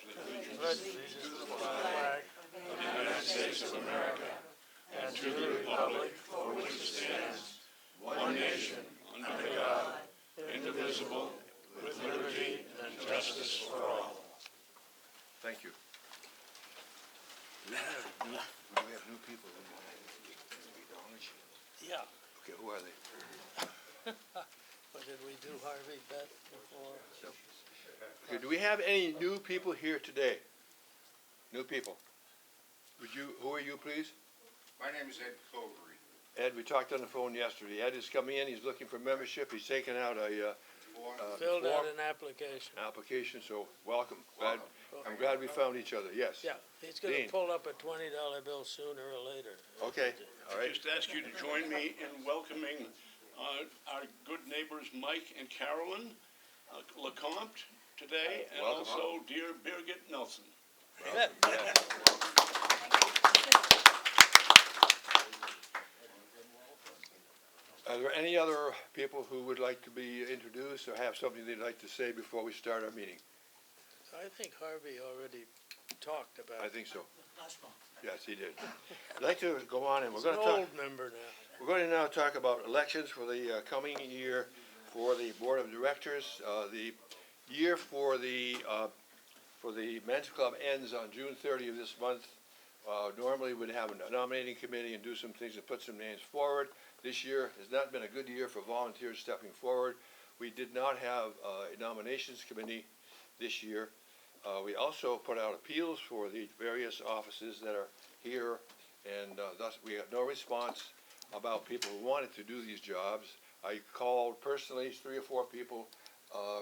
pledge allegiance to the flag of the United States of America and to the republic for which it stands, one nation, under God, indivisible, with liberty and justice for all. Thank you. Do we have new people in knowledge? Yeah. Okay, who are they? But did we do Harvey Bet before? Okay, do we have any new people here today? New people? Who are you, please? My name is Ed Covery. Ed, we talked on the phone yesterday. Ed is coming in, he's looking for membership, he's taken out a Filled out form, an application. so welcome. Welcome. I'm glad we found each other, yes. Yeah, he's gonna Dean. pull up a $20 bill sooner or later. Okay, all right. Just ask you to join me in welcoming our good neighbors Mike and Carolyn Lecomte today, and Welcome. also dear Birgit Nelson. Are there any other people who would like to be introduced or have something they'd like to say before we start our meeting? I think Harvey already talked I about it. think so. Yes, he did. I'd like to go on, and we're He's an going to talk. old member now. We're going to now talk about elections for the coming year for the Board of Directors. The year for the Men's Club ends on June 30th of this month. Normally we'd have a nominating committee and do some things and put some names forward. This year has not been a good year for volunteers stepping forward. We did not have a nominations committee this year. We also put out appeals for the various offices that are here, and thus we got no response about people who wanted to do these jobs. I called personally 3 or 4 people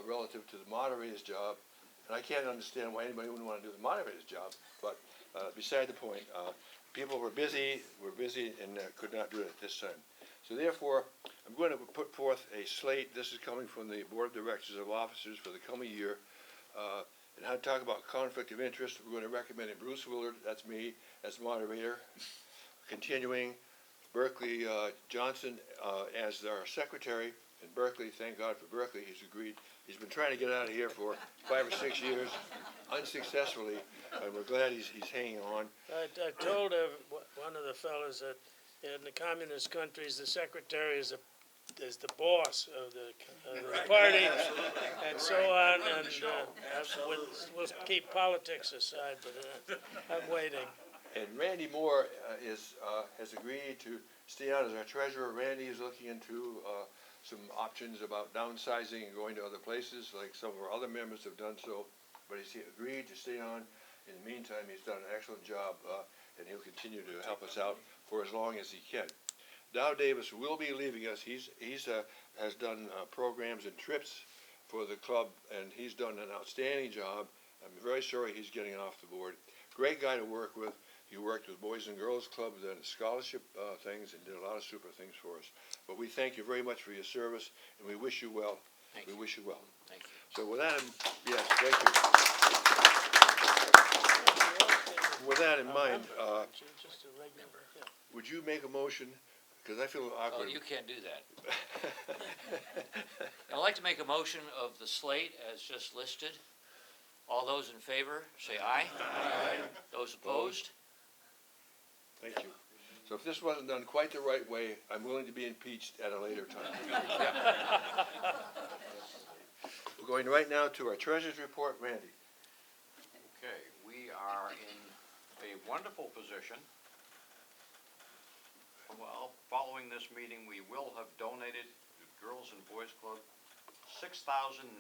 relative to the moderator's job, and I can't understand why anybody wouldn't want to do the moderator's job, but beside the point, people were busy and could not do it at this time. So therefore, I'm going to put forth a slate. This is coming from the Board of Directors of Officers for the coming year. And how to talk about conflict of interest, we're going to recommend Bruce Willard, that's me, as moderator. Continuing, Berkeley Johnson as our secretary. And Berkeley, thank God for Berkeley, he's agreed. He's been trying to get out of here for 5 or 6 years, unsuccessfully, and we're glad he's hanging on. I told one of the fellows that in the communist countries, the secretary is the boss of the party, and so on, and we'll keep politics aside, but I'm waiting. And Randy Moore has agreed to stay on as our treasurer. Randy is looking into some options about downsizing and going to other places, like some of our other members have done so, but he's agreed to stay on. In the meantime, he's done an excellent job, and he'll continue to help us out for as long as he can. Dow Davis will be leaving us. He's has done programs and trips for the club, and he's done an outstanding job. I'm very sorry he's getting off the board. Great guy to work with. He worked with Boys and Girls Clubs and scholarship things and did a lot of super things for us. But we thank you very much for your service, and we wish you well. We wish you well. Thank you. So with that, yes, thank you. With that in mind, Just a regular, yeah. would you make a motion? Because I feel Oh, awkward. you can't do that. I'd like to make a motion of the slate as just listed. All those in favor, say aye. Aye. Those opposed? Thank you. So if this wasn't done quite the right way, I'm willing to be impeached at a later time. We're going right now to our treasurer's report. Randy. Okay, we are in a wonderful position. Well, following this meeting, we will have donated to Girls and Boys Club $6,922.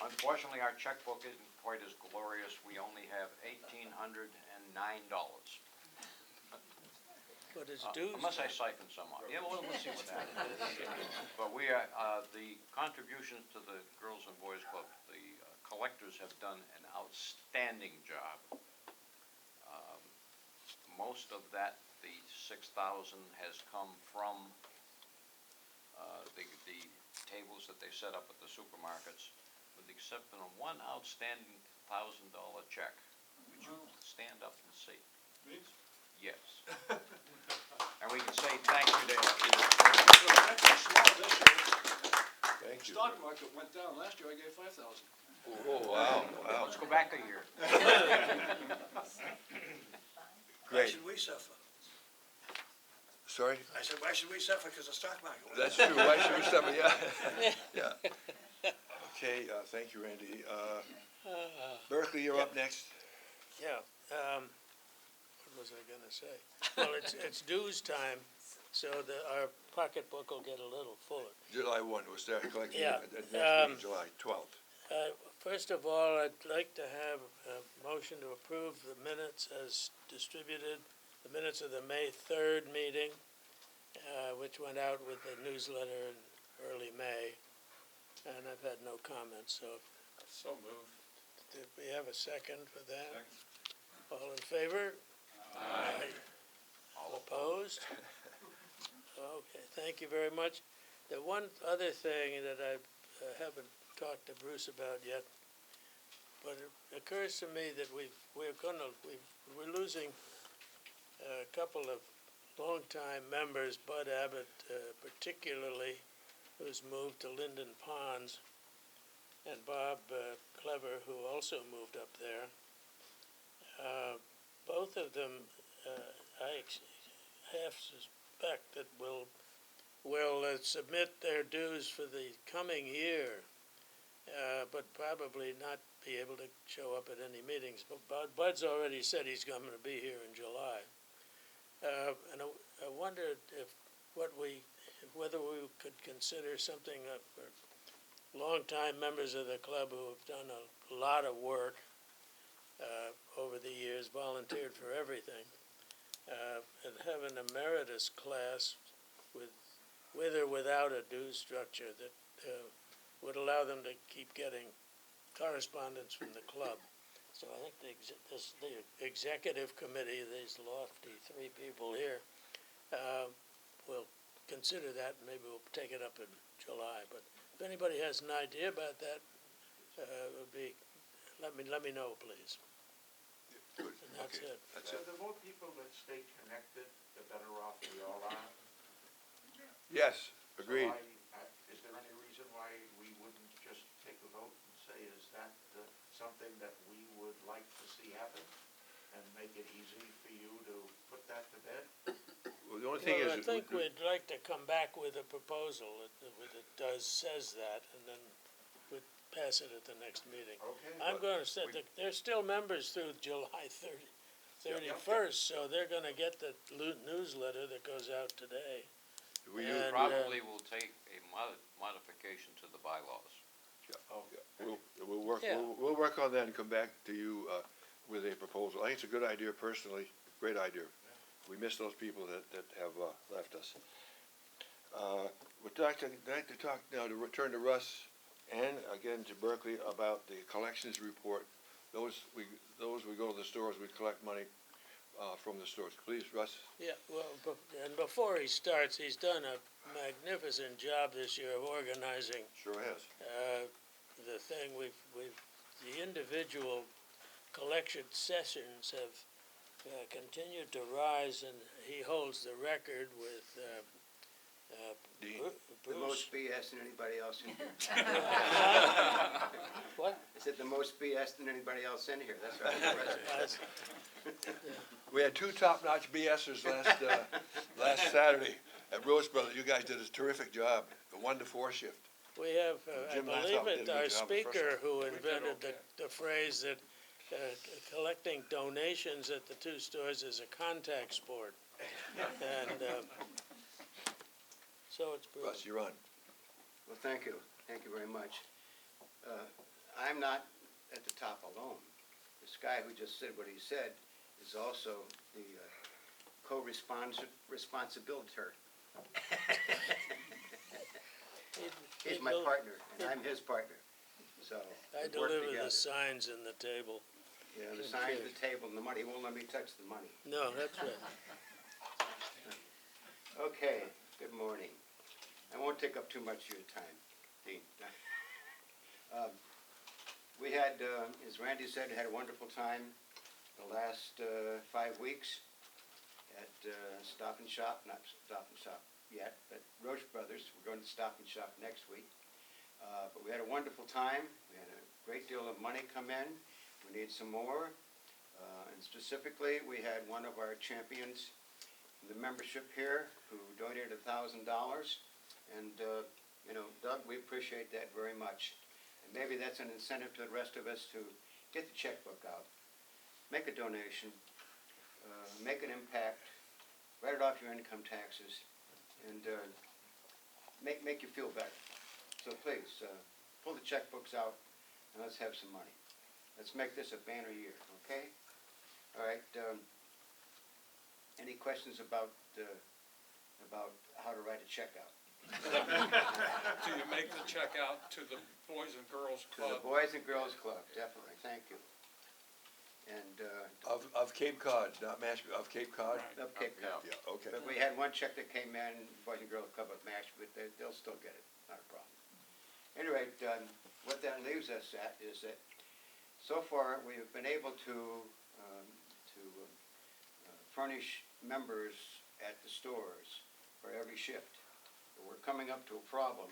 Unfortunately, our checkbook isn't quite as glorious. We only have $1,809. But it's dues. Unless I siphon some off. Yeah, well, let's see what happens. But we are, the contributions to the Girls and Boys Club, the collectors have done an outstanding job. Most of that, the 6,000, has come from the tables that they set up at the supermarkets, with the exception of one outstanding $1,000 check. Would you stand up and see? Please? Yes. And we can say thank you to That's a small, this is. stock market went down. Last year I gave 5,000. Oh, wow, wow, Let's go back a year. Why great. should we suffer? Sorry? I said, why should we suffer because the stock market went That's true, why should we stop it? Yeah. Yeah. Okay, thank you, Randy. Berkeley, you're up next. Yeah, what was I gonna say? Well, it's dues time, so our pocketbook will get a little fuller. July 1, we'll start collecting Yeah, at next meeting, July 12th. First of all, I'd like to have a motion to approve the minutes as distributed, the minutes of the May 3rd meeting, which went out with the newsletter in early May, and I've had no comments, so So moved. did we have a second for that? All in favor? Aye. All opposed? Okay, thank you very much. The one other thing that I haven't talked to Bruce about yet, but it occurs to me that we're losing a couple of longtime members, Bud Abbott particularly, who's moved to Linden Ponds, and Bob Clever, who also moved up there. Both of them, I half suspect that will submit their dues for the coming year, but probably not be able to show up at any meetings. But Bud's already said he's going to be here in July. And I wondered whether we could consider something for longtime members of the club who have done a lot of work over the years, volunteered for everything, and have an emeritus class with or without a dues structure that would allow them to keep getting correspondence from the club. So I think the executive committee, these lofty three people here, will consider that, and maybe we'll take it up in July. But if anybody has an idea about that, let me know, please. Good, And that's okay, it. that's it. The more people that stay connected, the better off we all are. Yes, agreed. Is there any reason why we wouldn't just take a vote and say, is that something that we would like to see happen? And make it easy for you to put that to bed? Well, the only thing Well, I is, think we'd like to come back with a proposal that says that, and then we'd pass it at the next meeting. Okay. I'm going to say that they're still members through July 31st, so they're going to get the newsletter that goes out today. we and, Probably will take a modification to the bylaws. we'll work on that and come back to you with a proposal. I think it's a good idea personally, great idea. We miss those people that have left us. We'd like to talk now, to return to Russ and again to Berkeley about the collections report. Those we go to the stores, we collect money from the stores. Please, Russ. Yeah, well, and before he starts, he's done a magnificent job this year of organizing Sure has. the thing. The individual collection sessions have continued to rise, and he holds the record with Dean. The Bruce. most BS than anybody else in here. What? I said the most BS than anybody else in here, that's right. We had two top-notch BSers last Saturday at Rose Brothers. You guys did a terrific job, a 1 to 4 shift. We have, I Jim believe Lansdowne did it, a our good job the first speaker time. who invented the phrase that collecting donations at the two stores is a contact sport. And so it's Bruce. Russ, you're on. Well, thank you very much. I'm not at the top alone. This guy who just said what he said is also the co-responsibility. He's my partner, and I'm his partner, so I we work deliver together. the signs in the table. Yeah, the sign, the table, and the money. He won't let me touch the money. No, that's right. Okay, good morning. I won't take up too much of your time, Dean. We had, as Randy said, had a wonderful time the last 5 weeks at Stop and Shop, not Stop and Shop yet, but Roche Brothers. We're going to Stop and Shop next week. But we had a wonderful time. We had a great deal of money come in. We need some more. And specifically, we had one of our champions in the membership here who donated $1,000. And, Doug, we appreciate that very much. And maybe that's an incentive to the rest of us to get the checkbook out, make a donation, make an impact, write it off your income taxes, and make you feel better. So please, pull the checkbooks out and let's have some money. Let's make this a banner year, okay? All right. Any questions about how to write a check out? Do you make the check out to the Boys and Girls To the Club? Boys and Girls Club, definitely. Thank you. And Of Cape Cod, not Mashpee, of Cape Cod? Right. of Cape Cod. Yeah, okay. But we had one check that came in, Boys and Girls Club of Mashpee, but they'll still get it, not a problem. Anyway, what that leaves us at is that so far we have been able to furnish members at the stores for every shift. But we're coming up to a problem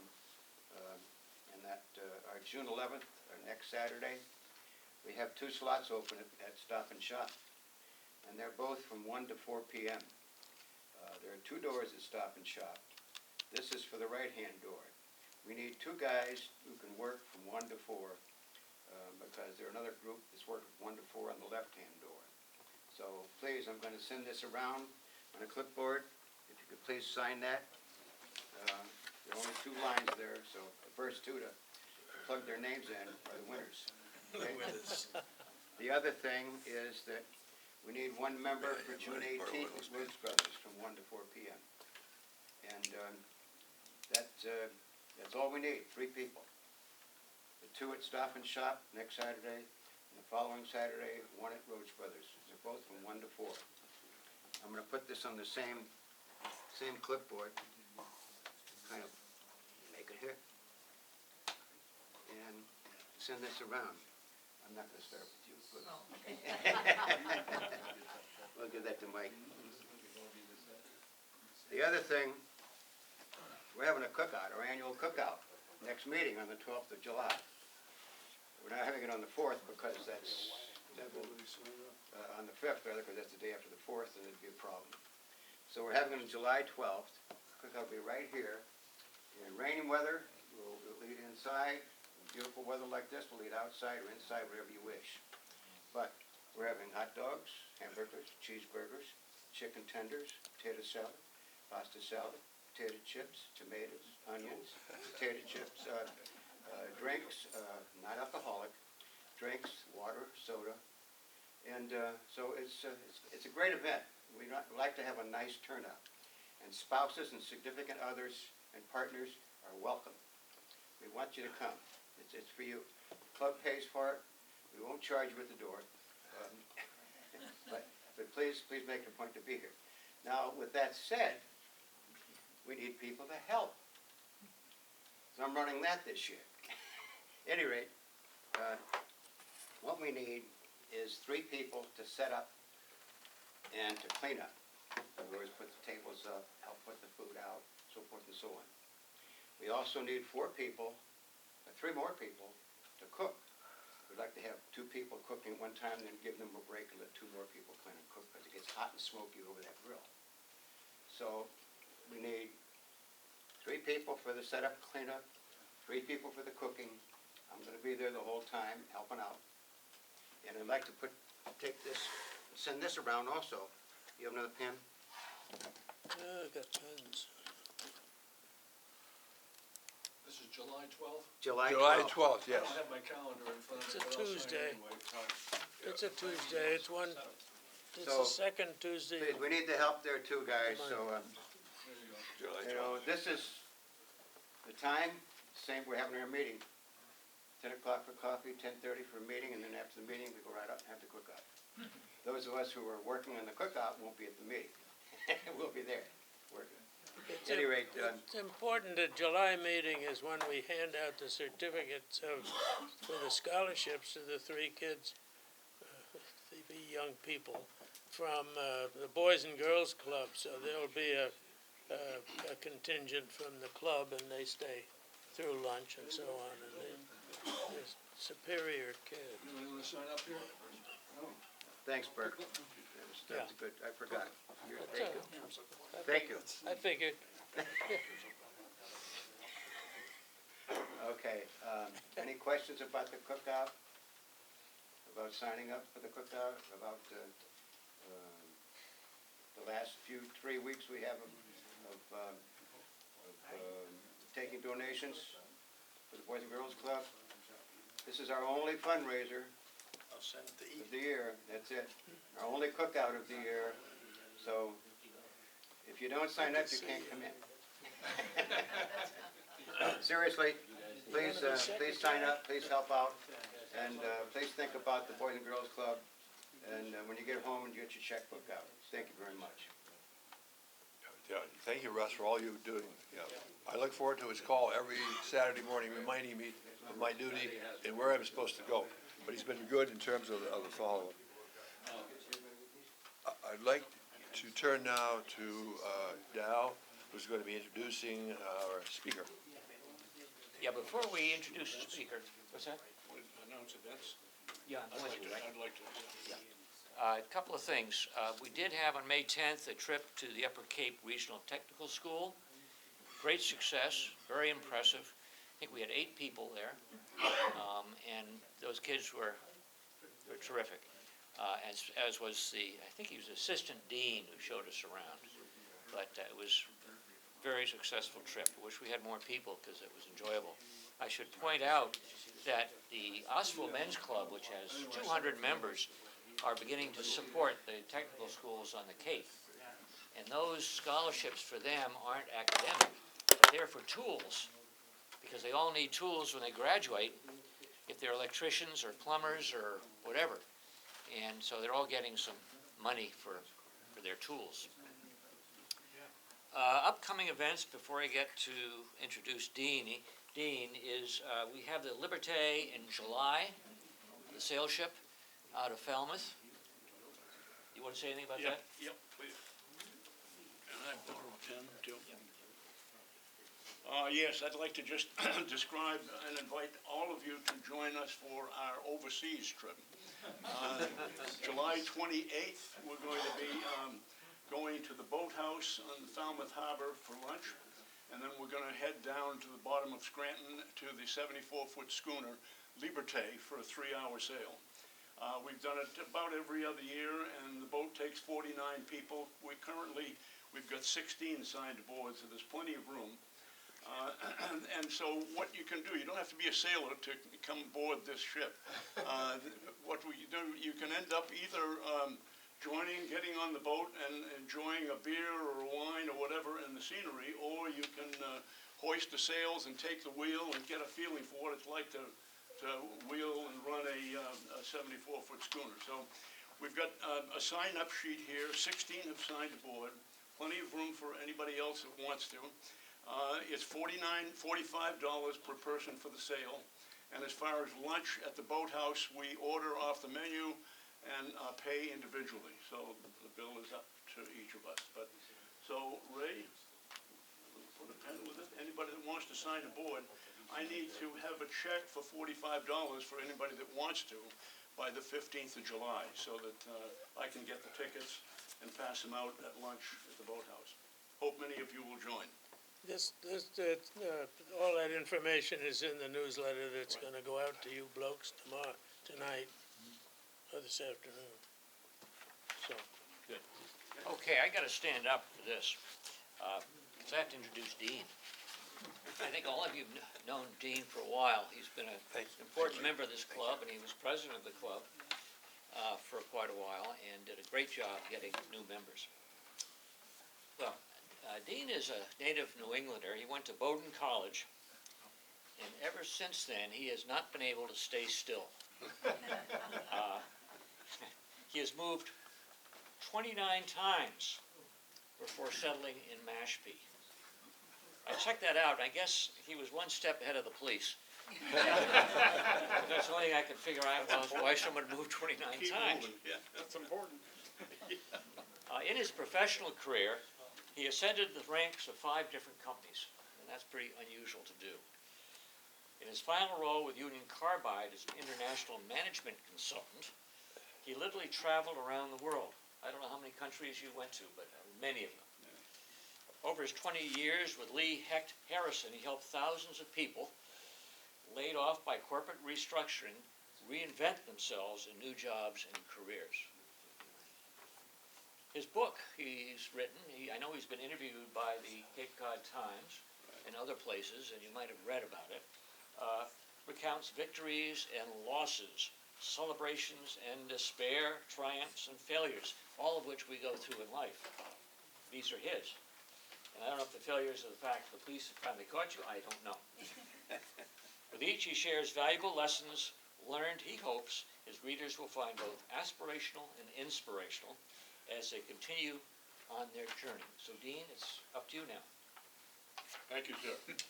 in that our June 11th, our next Saturday, we have 2 slots open at Stop and Shop, and they're both from 1 to 4 p.m. There are 2 doors at Stop and Shop. This is for the right-hand door. We need 2 guys who can work from 1 to 4 because there's another group that's working from 1 to 4 on the left-hand door. So please, I'm going to send this around on a clipboard. If you could please sign that. There are only 2 lines there, so the first 2 to plug their names in are the winners. Okay? The other thing is that we need 1 member for June 18th at Rhodes Brothers from 1 to 4 p.m. And that's all we need, 3 people. The 2 at Stop and Shop next Saturday, and the following Saturday, 1 at Rhodes Brothers. They're both from 1 to 4. I'm going to put this on the same clipboard, kind of make it here, and send this around. I'm not going to start with you. But we'll give that to Mike. The other thing, we're having a cookout, our annual cookout, next meeting on the 12th of July. We're not having it on the 4th because on the 5th, rather, because that's the day after the 4th, and it'd be a problem. So we're having it on July 12th. Cookout will be right here. In rainy weather, we'll eat inside. In beautiful weather like this, we'll eat outside or inside, wherever you wish. But we're having hot dogs, hamburgers, cheeseburgers, chicken tenders, potato salad, pasta salad, potato chips, tomatoes, onions, potato chips, drinks, not alcoholic, drinks, water, soda. And so it's a great event. We like to have a nice turnout. And spouses and significant others and partners are welcome. We want you to come. It's for you. The club pays for it. We won't charge you at the door. But please make a point to be here. Now, with that said, we need people to help. So I'm running that this year. At any rate, what we need is 3 people to set up and to clean up. In other words, put the tables up, help put the food out, so forth and so on. We also need 4 people, 3 more people, to cook. We'd like to have 2 people cooking at one time, then give them a break and let 2 more people clean and cook because it gets hot and smoky over that grill. So we need 3 people for the setup, cleanup, 3 people for the cooking. I'm going to be there the whole time, helping out. And I'd like to send this around also. You have another pen? I got pens. This is July 12th? July July 12th. 12th, I yes. don't have my calendar in front of It's me, a but I'll sign Tuesday. anyway. It's a Tuesday, it's So- the second Tuesday. Please, we need the help there too, guys, so, There you go. July 12th. this is the time, same, we're having our meeting. 10 o'clock for coffee, 10:30 for a meeting, and then after the meeting, we go right up and have the cookout. Those of us who are working on the cookout won't be at the meeting. We'll be there, working. It's At any rate, It's important that July meeting is when we hand out the certificates for the scholarships to the 3 kids, 3 young people from the Boys and Girls Club. So there'll be a contingent from the club, and they stay through lunch and so on, and they're superior kids. You wanna sign up here? Thanks, Bert. That's Yeah. good, I forgot. That's Thank you. all. Thank you. I figured. Okay, any questions about the cookout? About signing up for the cookout, about the last 3 weeks we have of taking donations for the Boys and Girls Club? This is our only fundraiser I'll send it to of the year, that's it. Our only cookout of the year, so if you don't sign up, you can't come in. Seriously, please sign up, please help out, and please think about the Boys and Girls Club, and when you get home and get your checkbook out. Thank you very much. Yeah, thank you, Russ, for all you're doing. Yeah. I look forward to his call every Saturday morning reminding me of my duty and where I'm supposed to go. But he's been good in terms of the follow-up. I'd like to turn now to Dow, who's going to be introducing our speaker. Yeah, before we introduce the speaker, what's that? Announce events. Yeah, I'd like to. A couple of things. We did have on May 10th a trip to the Upper Cape Regional Technical School. Great success, very impressive. I think we had 8 people there, and those kids were terrific. As was I think he was Assistant Dean who showed us around. But it was a very successful trip. I wish we had more people because it was enjoyable. I should point out that the Oswald Men's Club, which has 200 members, are beginning to support the technical schools on the Cape. And those scholarships for them aren't academic, but they're for tools, because they all need tools when they graduate, if they're electricians or plumbers or whatever. And so they're all getting some money for their tools. Upcoming events, before I get to introduce Dean, is we have the Liberté in July, the sail ship out of Falmouth. You want to say anything about that? Yep, please. And I borrow a pen, too. Yes, I'd like to just describe and invite all of you to join us for our overseas trip. July 28th, we're going to be going to the boathouse on Falmouth Harbor for lunch, and then we're going to head down to the bottom of Scranton to the 74-foot schooner Liberté for a 3-hour sail. We've done it about every other year, and the boat takes 49 people. We've got 16 signed aboard, so there's plenty of room. And so what you can do, you don't have to be a sailor to come aboard this ship. What we do, you can end up either getting on the boat and enjoying a beer or a wine or whatever in the scenery, or you can hoist the sails and take the wheel and get a feeling for what it's like to wheel and run a 74-foot schooner. So we've got a sign-up sheet here. 16 have signed aboard. Plenty of room for anybody else that wants to. It's $45 per person for the sail. And as far as lunch at the boathouse, we order off the menu and pay individually. So the bill is up to each of us. So Ray, put a pen with it. Anybody that wants to sign aboard, I need to have a check for $45 for anybody that wants to by the 15th of July, so that I can get the tickets and pass them out at lunch at the boathouse. Hope many of you will join. All that information is in the newsletter that's going to go out to you blokes tonight or this afternoon. So, Good. Okay, I got to stand up for this, because I have to introduce Dean. I think all of you have known Dean for a while. He's been an important member of this club, and he was president of the club for quite a while, and did a great job getting new members. Well, Dean is a native New Englander. He went to Bowdoin College, and ever since then, he has not been able to stay still. He has moved 29 times before settling in Mashpee. I checked that out, and I guess he was one step ahead of the police. That's the only thing I could figure out was why someone moved 29 times. Yeah, that's important. In his professional career, he ascended the ranks of 5 different companies, and that's pretty unusual to do. In his final role with Union Carbide as an international management consultant, he literally traveled around the world. I don't know how many countries you went to, but many of them. Over his 20 years with Lee Hecht Harrison, he helped thousands of people laid off by corporate restructuring reinvent themselves in new jobs and careers. His book he's written, I know he's been interviewed by the Cape Cod Times and other places, and you might have read about it, recounts victories and losses, celebrations and despair, triumphs and failures, all of which we go through in life. These are his. And I don't know if the failures are the fact the police have finally caught you, I don't know. With each he shares valuable lessons learned. He hopes his readers will find both aspirational and inspirational as they continue on their journey. So Dean, it's up to you now. Thank you, sir. Thank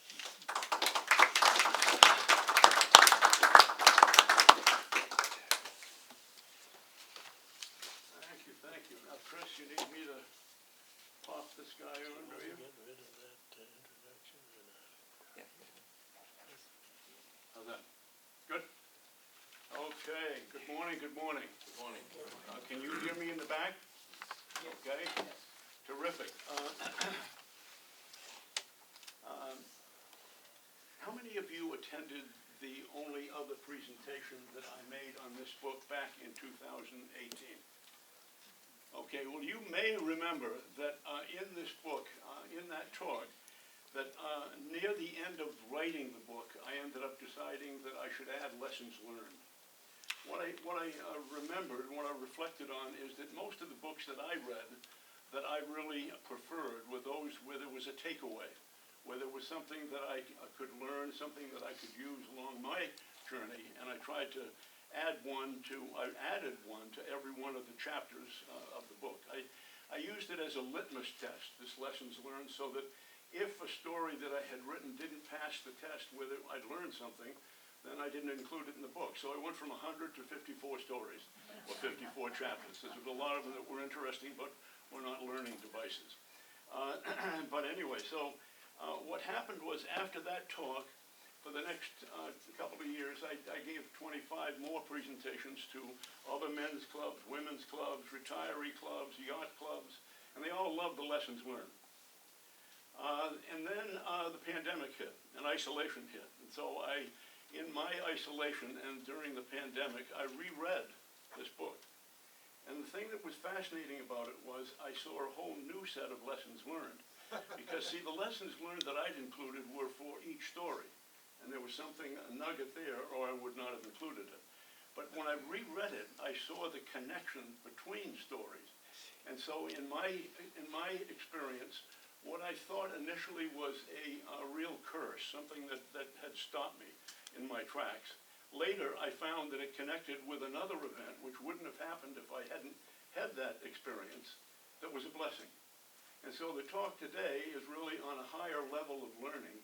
you. Now, Chris, you need me to pop this guy on, do you? Get rid of that introduction or not? How's that? Good? Okay, good morning, good morning. Good morning. Can you hear me in the back? Okay, terrific. How many of you attended the only other presentation that I made on this book back in 2018? Okay, well, you may remember that in this book, in that talk, that near the end of writing the book, I ended up deciding that I should add lessons learned. What I remembered and what I reflected on is that most of the books that I read that I really preferred were those where there was a takeaway, where there was something that I could learn, something that I could use along my journey, and I tried to I added one to every one of the chapters of the book. I used it as a litmus test, this lessons learned, so that if a story that I had written didn't pass the test, whether I'd learned something, then I didn't include it in the book. So I went from 100 to 54 stories, or 54 chapters. There's a lot of them that were interesting, but were not learning devices. But anyway, so what happened was after that talk, for the next couple of years, I gave 25 more presentations to other men's clubs, women's clubs, retiree clubs, yacht clubs, and they all loved the lessons learned. And then the pandemic hit, and isolation hit. And so in my isolation and during the pandemic, I reread this book. And the thing that was fascinating about it was I saw a whole new set of lessons learned. Because, see, the lessons learned that I'd included were for each story. And there was something, a nugget there, or I would not have included it. But when I reread it, I saw the connection between stories. And so in my experience, what I thought initially was a real curse, something that had stopped me in my tracks. Later, I found that it connected with another event, which wouldn't have happened if I hadn't had that experience, that was a blessing. And so the talk today is really on a higher level of learning.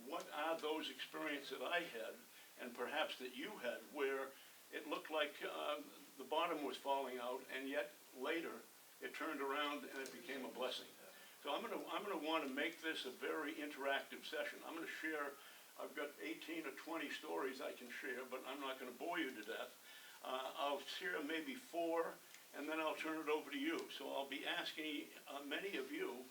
What are those experiences that I had, and perhaps that you had, where it looked like the bottom was falling out, and yet later it turned around and it became a blessing. So I'm going to want to make this a very interactive session. I'm going to share. I've got 18 or 20 stories I can share, but I'm not going to bore you to death. I'll share maybe 4, and then I'll turn it over to you. So I'll be asking many of you,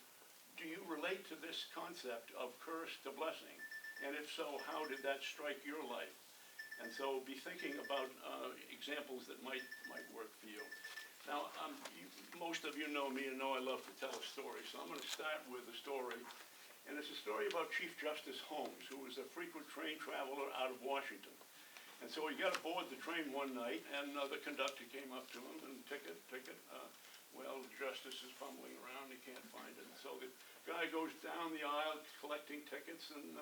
do you relate to this concept of curse to blessing? And if so, how did that strike your life? And so be thinking about examples that might work for you. Now, most of you know me and know I love to tell a story, so I'm going to start with a story. And it's a story about Chief Justice Holmes, who was a frequent train traveler out of Washington. And so he got aboard the train one night, and the conductor came up to him and ticket. Well, the justice is fumbling around, he can't find it. And so the guy goes down the aisle collecting tickets and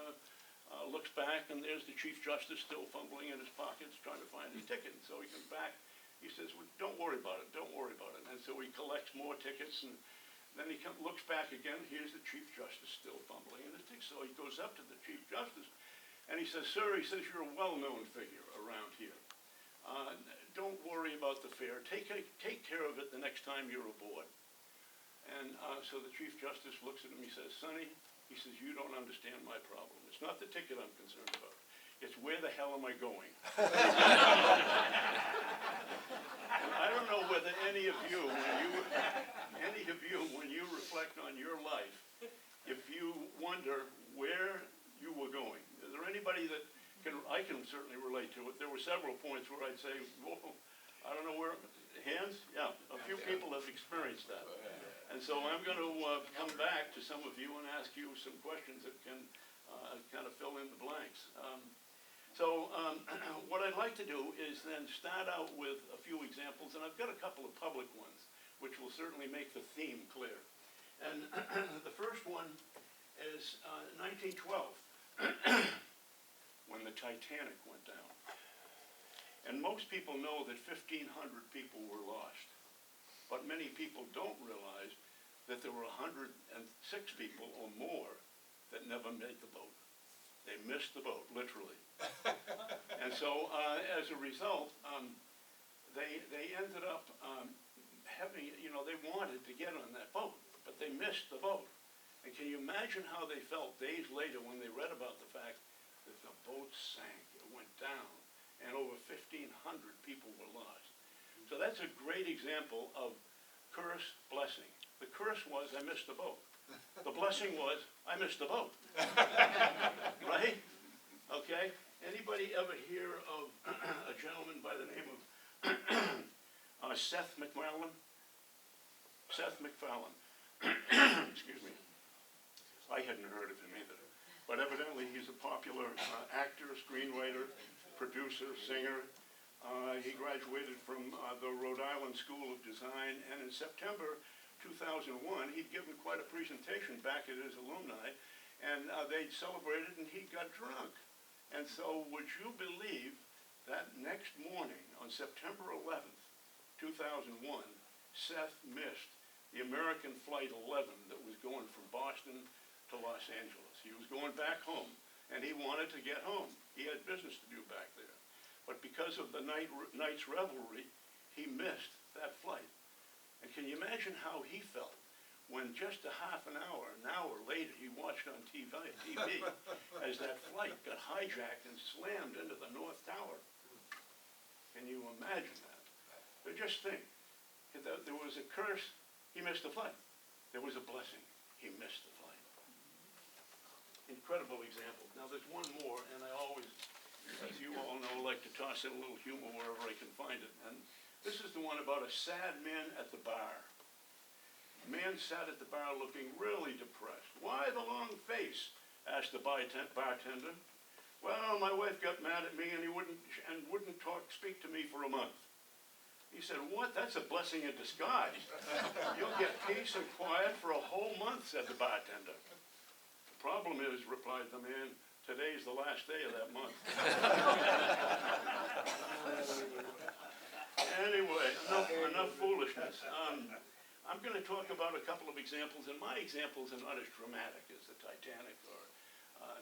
looks back, and there's the Chief Justice still fumbling in his pockets trying to find his ticket. And so he comes back, he says, well, don't worry about it, don't worry about it. And so he collects more tickets, and then he looks back again, here's the Chief Justice still fumbling in his ticket. So he goes up to the Chief Justice, and he says, sir, he says, you're a well-known figure around here. Don't worry about the fare. Take care of it the next time you're aboard. And so the Chief Justice looks at him, he says, Sonny, he says, you don't understand my problem. It's not the ticket I'm concerned about. It's where the hell am I going? And I don't know whether any of you, when you reflect on your life, if you wonder where you were going. Is there anybody that I can certainly relate to it. There were several points where I'd say, whoa, I don't know where, hands? Yeah, a few people have experienced that. And so I'm going to come back to some of you and ask you some questions that can kind of fill in the blanks. What I'd like to do is then start out with a few examples, and I've got a couple of public ones, which will certainly make the theme clear. And the first one is 1912. When the Titanic went down. And most people know that 1,500 people were lost. But many people don't realize that there were 106 people or more that never made the boat. They missed the boat, literally. And so, as a result, they ended up having, they wanted to get on that boat, but they missed the boat. And can you imagine how they felt days later when they read about the fact that the boat sank, it went down, and over 1,500 people were lost. So that's a great example of curse, blessing. The curse was, I missed the boat. The blessing was, I missed the boat. Right? Okay? Anybody ever hear of a gentleman by the name of Seth MacFarlane? Seth MacFarlane. Excuse me. I hadn't heard of him either. But evidently he's a popular actor, screenwriter, producer, singer. He graduated from the Rhode Island School of Design, and in September 2001, he'd given quite a presentation back at his alumni, and they'd celebrated, and he got drunk. And so would you believe that next morning, on September 11th, 2001, Seth missed the American Flight 11 that was going from Boston to Los Angeles. He was going back home, and he wanted to get home. He had business to do back there. But because of the night's revelry, he missed that flight. And can you imagine how he felt when just an hour later, he watched on TV as that flight got hijacked and slammed into the North Tower? Can you imagine that? But just think, there was a curse, he missed the flight. There was a blessing, he missed the flight. Incredible example. Now there's one more, and I always, as you all know, like to toss in a little humor wherever I can find it. And this is the one about a sad man at the bar. A man sat at the bar looking really depressed. "Why the long face?" asked the bartender. "Well, my wife got mad at me and wouldn't speak to me for a month." He said, "What? That's a blessing in disguise. You'll get peace and quiet for a whole month," said the bartender. "The problem is," replied the man, "today's the last day of that month." Anyway, enough foolishness. I'm going to talk about a couple of examples, and my examples are not as dramatic as the Titanic or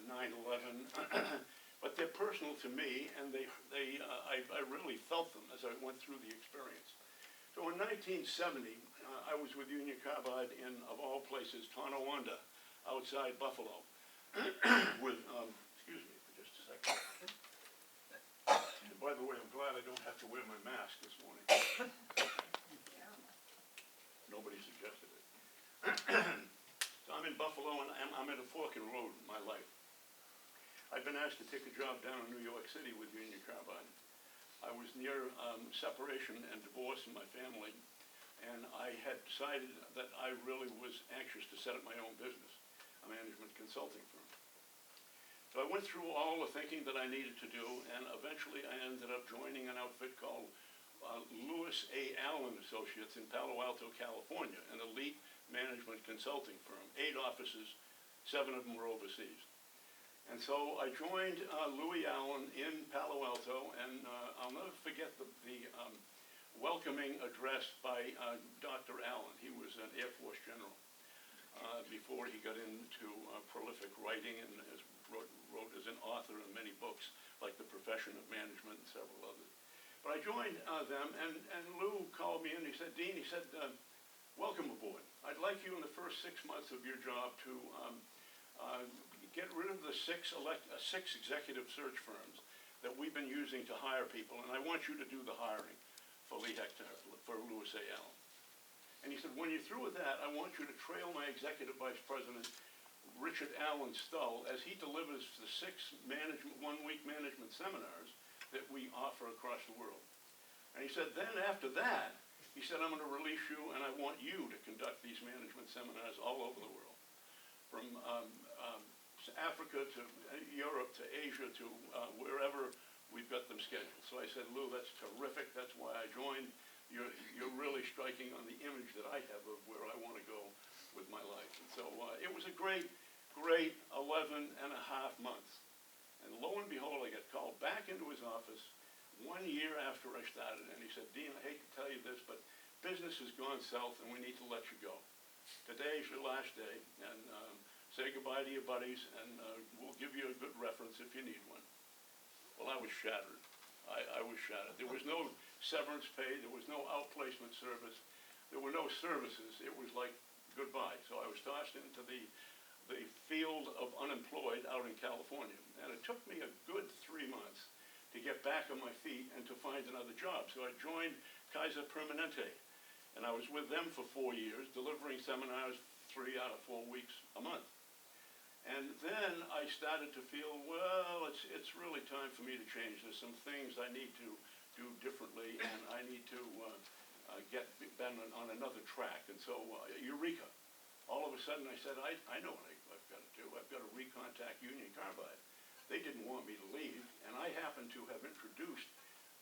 9/11, but they're personal to me, and I really felt them as I went through the experience. So in 1970, I was with Union Carbide in, of all places, Tonawanda, outside Buffalo, with, excuse me for just a second. And by the way, I'm glad I don't have to wear my mask this morning. Nobody suggested it. So I'm in Buffalo, and I'm at a fork in the road in my life. I've been asked to take a job down in New York City with Union Carbide. I was near separation and divorce in my family, and I had decided that I really was anxious to set up my own business, a management consulting firm. So I went through all the thinking that I needed to do, and eventually I ended up joining an outfit called Lewis A. Allen Associates in Palo Alto, California, an elite management consulting firm, 8 offices, 7 of them were overseas. And so I joined Louis Allen in Palo Alto, and I'll never forget the welcoming address by Dr. Allen. He was an Air Force general before he got into prolific writing and wrote as an author in many books, like The Profession of Management and several others. But I joined them, and Lou called me in. He said, "Dean," he said, "welcome aboard. I'd like you in the first 6 months of your job to get rid of the six executive search firms that we've been using to hire people, and I want you to do the hiring for for Louis A. Allen. And he said, when you're through with that, I want you to trail my executive vice president, Richard Allen Stull, as he delivers the 6 one-week management seminars that we offer across the world. And he said, then after that, he said, I'm going to release you, and I want you to conduct these management seminars all over the world, from Africa to Europe to Asia to wherever we've got them scheduled. So I said, Lou, that's terrific. That's why I joined. You're really striking on the image that I have of where I want to go with my life. And so it was a great 11 and a half months. And lo and behold, I got called back into his office 1 year after I started, and he said, Dean, I hate to tell you this, but business has gone south and we need to let you go. Today is your last day, and say goodbye to your buddies, and we'll give you a good reference if you need one. Well, I was shattered. I was shattered. There was no severance pay. There was no outplacement service. There were no services. It was like goodbye. So I was tossed into the field of unemployed out in California. And it took me a good 3 months to get back on my feet and to find another job. So I joined Kaiser Permanente. And I was with them for 4 years, delivering seminars 3 out of 4 weeks a month. And then I started to feel, well, it's really time for me to change. There's some things I need to do differently, and I need to get on another track. And so, eureka. All of a sudden I said, I know what I've got to do. I've got to recontact Union Carbide. They didn't want me to leave, and I happened to have introduced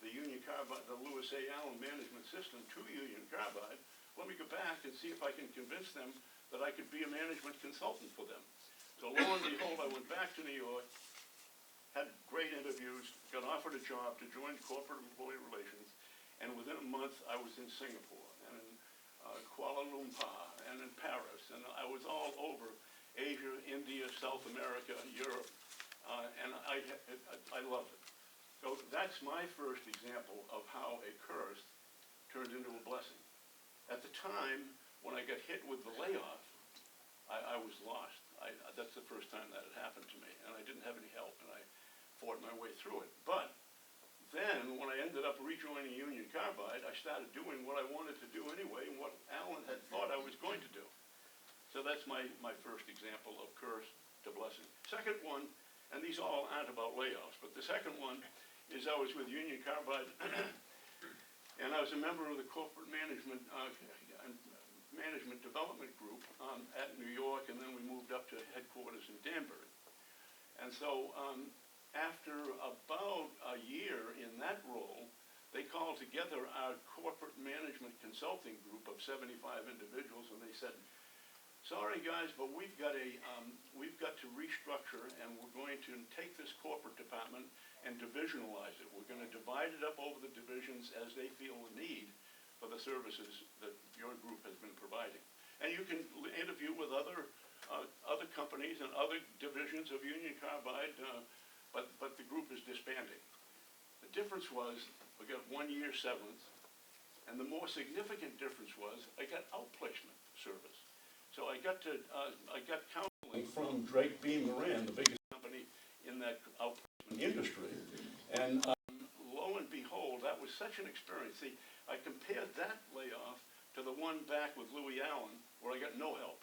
the Union Carbide, the Louis A. Allen management system to Union Carbide. Let me go back and see if I can convince them that I could be a management consultant for them. So lo and behold, I went back to New York, had great interviews, got offered a job to join corporate employee relations, and within a month I was in Singapore, and in Kuala Lumpur, and in Paris, and I was all over Asia, India, South America, Europe, and I loved it. So that's my first example of how a curse turned into a blessing. At the time, when I got hit with the layoff, I was lost. That's the first time that had happened to me, and I didn't have any help, and I fought my way through it. But then, when I ended up rejoining Union Carbide, I started doing what I wanted to do anyway, and what Alan had thought I was going to do. So that's my first example of curse to blessing. Second one, and these all aren't about layoffs, but the second one is I was with Union Carbide, and I was a member of the corporate management development group at New York, and then we moved up to headquarters in Danbury. And so after about a year in that role, they called together our corporate management consulting group of 75 individuals, and they said, sorry guys, but we've got to restructure, and we're going to take this corporate department and divisionalize it. We're going to divide it up over the divisions as they feel the need for the services that your group has been providing. And you can interview with other companies and other divisions of Union Carbide, but the group is disbanding. The difference was we got 1 year severance, and the more significant difference was I got outplacement service. So I got counseling from Drake Beam Moran, the biggest company in that outplacement industry, and lo and behold, that was such an experience. See, I compared that layoff to the one back with Louis Allen, where I got no help.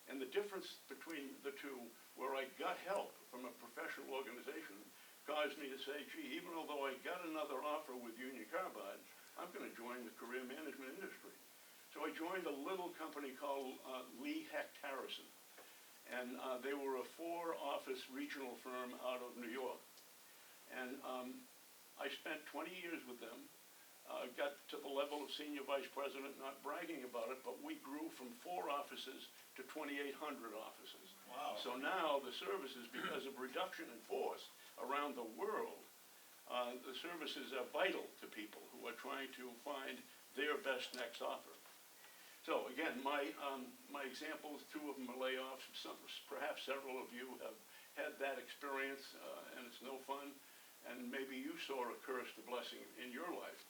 And the difference between the two, where I got help from a professional organization, caused me to say, gee, even although I got another offer with Union Carbide, I'm going to join the career management industry. So I joined a little company called Lee Hecht Harrison. And they were a 4-office regional firm out of New York. And I spent 20 years with them. Got to the level of senior vice president, not bragging about it, but we grew from 4 offices to 2,800 offices. Wow. So now the services, because of reduction in force around the world, the services are vital to people who are trying to find their best next offer. So again, my examples, 2 of them are layoffs. Perhaps several of you have had that experience, and it's no fun. And maybe you saw a curse to blessing in your life.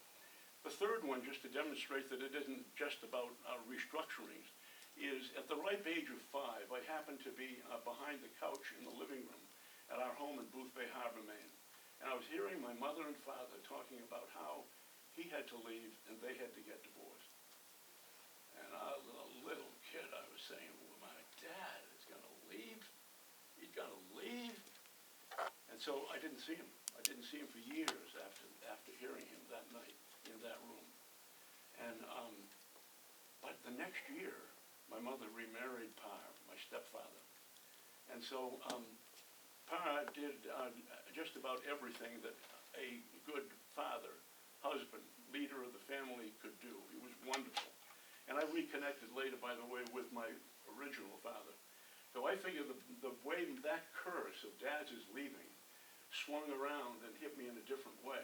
The third one, just to demonstrate that it isn't just about restructurings, is at At the ripe age of 5, I happened to be behind the couch in the living room at our home in Booth Bay Harbor, Maine. And I was hearing my mother and father talking about how he had to leave and they had to get divorced. And I was a little kid, I was saying, well, my dad is gonna leave? He's gonna leave? And so I didn't see him. I didn't see him for years after hearing him that night in that room. And, but the next year, my mother remarried Pa, my stepfather. And so, Pa did just about everything that a good father, husband, leader of the family could do. He was wonderful. And I reconnected later, by the way, with my original father. So I figure the way that curse of Dad's leaving swung around and hit me in a different way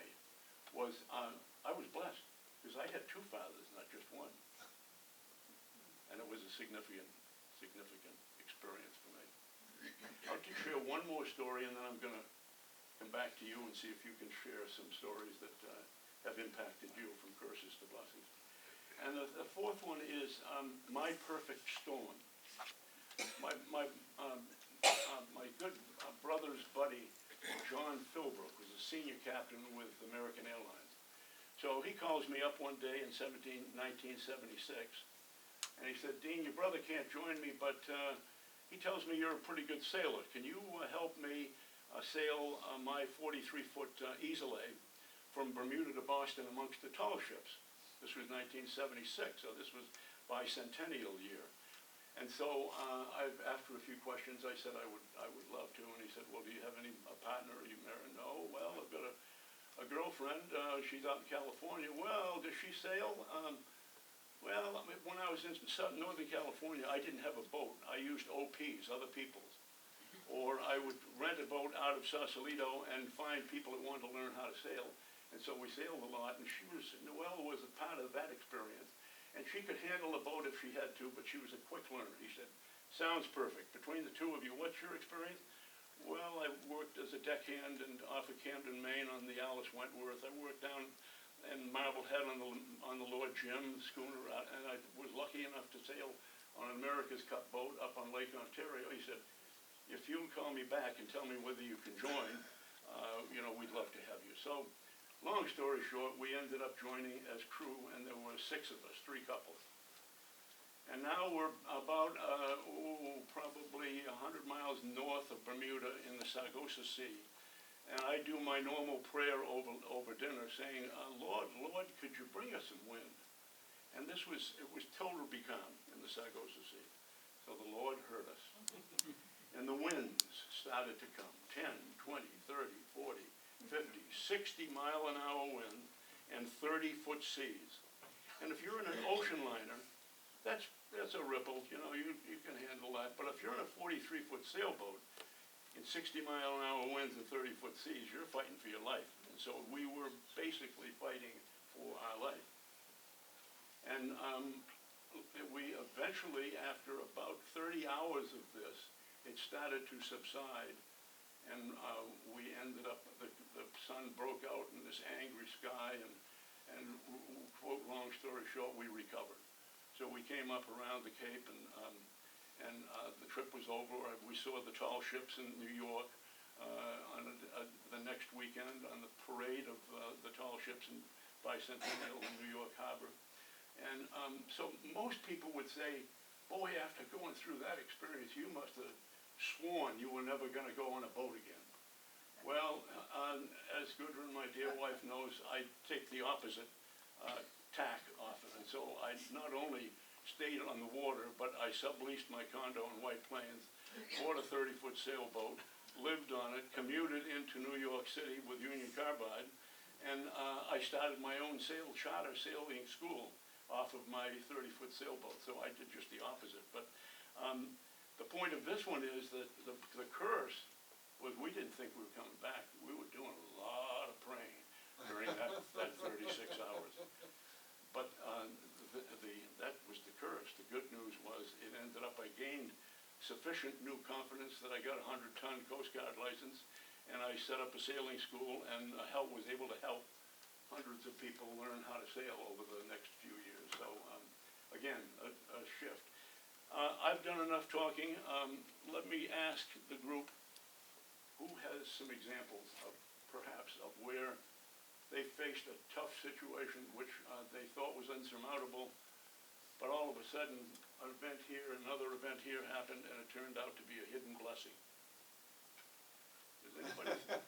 was I was blessed because I had 2 fathers, not just one. And it was a significant experience for me. I'll just share one more story, and then I'm going to come back to you and see if you can share some stories that have impacted you from curses to blessings. And the fourth one is my perfect storm. My good brother's buddy, John Philbrook, was a senior captain with American Airlines. So he calls me up one day in 1976, and he said, Dean, your brother can't join me, but he tells me you're a pretty good sailor. Can you help me sail my 43-foot easel from Bermuda to Boston amongst the tall ships? This was 1976, so this was bicentennial year. And so after a few questions, I said I would love to, and he said, well, do you have any partner? Are you married? No. Well, I've got a girlfriend. She's out in California. Well, does she sail? Well, I mean, when I was in Northern California, I didn't have a boat. I used OPs, other people's. Or I would rent a boat out of Sausalito and find people that wanted to learn how to sail. And so we sailed a lot, and Noelle was a part of that experience. And she could handle a boat if she had to, but she was a quick learner. He said, sounds perfect. Between the 2 of you, what's your experience? Well, I worked as a deckhand off of Camden, Maine on the Alice Wentworth. I worked down in Marblehead on the Lord Jim schooner, and I was lucky enough to sail on an America's Cup boat up on Lake Ontario. He said, if you call me back and tell me whether you can join, we'd love to have you. So, long story short, we ended up joining as crew, and there were 6 of us, 3 couples. And now we're about, probably 100 miles north of Bermuda in the Sargasso Sea. And I do my normal prayer over dinner saying, Lord, could you bring us some wind? And it was totally calm in the Sargasso Sea. So the Lord heard us. And the winds started to come, 10, 20, 30, 40, 50, 60-mile-an-hour wind and 30-foot seas. And if you're in an ocean liner, that's a ripple, you can handle that. But if you're in a 43-foot sailboat in 60-mile-an-hour winds and 30-foot seas, you're fighting for your life. And so we were basically fighting for our life. And we eventually, after about 30 hours of this, it started to subside. And we ended up, the sun broke out in this angry sky, and quote, long story short, we recovered. So we came up around the Cape, and the trip was over. We saw the tall ships in New York on the next weekend on the parade of the tall ships in Bicentennial in New York Harbor. And so most people would say, boy, after going through that experience, you must have sworn you were never going to go on a boat again. Well, as Gudrun, my dear wife, knows, I take the opposite tack often. And so I not only stayed on the water, but I subleased my condo in White Plains, bought a 30-foot sailboat, lived on it, commuted into New York City with Union Carbide, and I started my own charter sailing school off of my 30-foot sailboat. So I did just the opposite. But the point of this one is that the curse was we didn't think we were coming back. We were doing a lot of praying during that 36 hours. But that was the curse. The good news was it ended up I gained sufficient new confidence that I got a 100-ton Coast Guard license, and I set up a sailing school and was able to help hundreds of people learn how to sail over the next few years. So again, a shift. I've done enough talking. Let me ask the group, who has some examples of, perhaps, of where they faced a tough situation which they thought was insurmountable, but all of a sudden, an event here, another event here happened, and it turned out to be a hidden blessing. Does